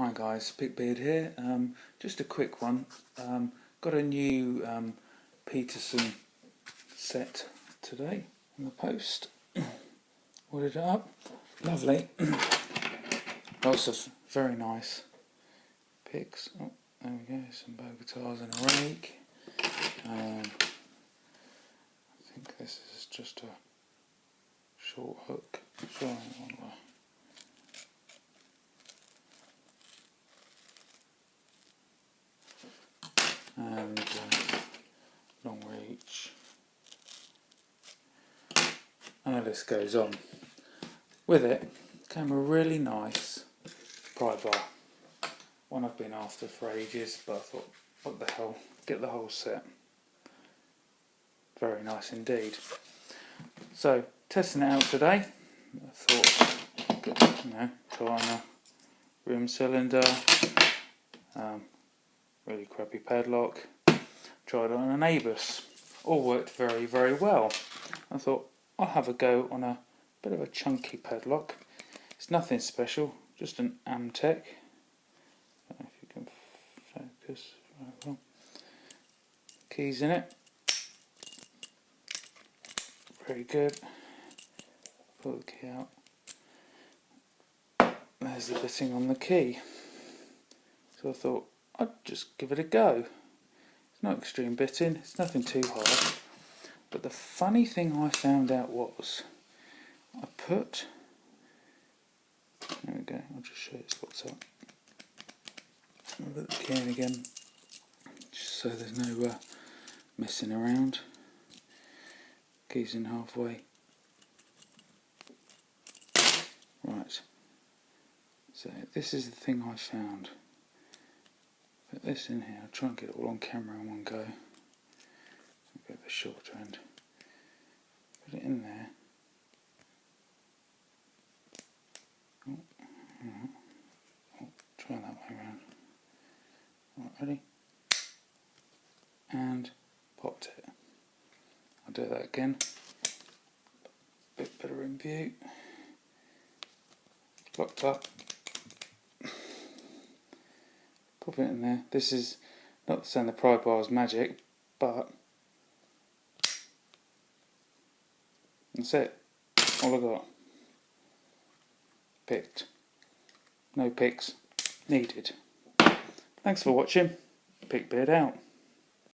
Hi guys, Big Beard here. Just a quick one. Got a new Peterson set today in the post. Ordered it up. Lovely. Lots of very nice picks. Oh, there we go. Some bow guitars and a rake. I think this is just a short hook. And long reach, and the list goes on. With it came a really nice pry bar, one I've been after for ages, but I thought, what the hell, get the whole set. Very nice indeed. So testing it out today, I thought, try on a rim cylinder, really crappy padlock. Tried it on an ABUS. All worked very, very well. I thought I'll have a go on a bit of a chunky padlock. It's nothing special, just an AMtech. I don't know if you can focus very well. Keys in it. Very good. Pull the key out. There's the bitting on the key. So I thought I'd just give it a go. It's not extreme bitting, it's nothing too hard. But the funny thing I found out was, I put, there we go, I'll just show you what's up. I'll put the key in again, just so there's no messing around. Keys in halfway. Right, so this is the thing I found. Put this in here, I'll try and get it all on camera in one go. I'll go the shorter end. Put it in there. Try that way around. Right, ready? And popped it. I'll do that again. Bit better in view. Locked up. Pop it in there. This is not saying the pry bar is magic, but that's it. All I got. Picked. No picks needed. Thanks for watching. Big Beard out.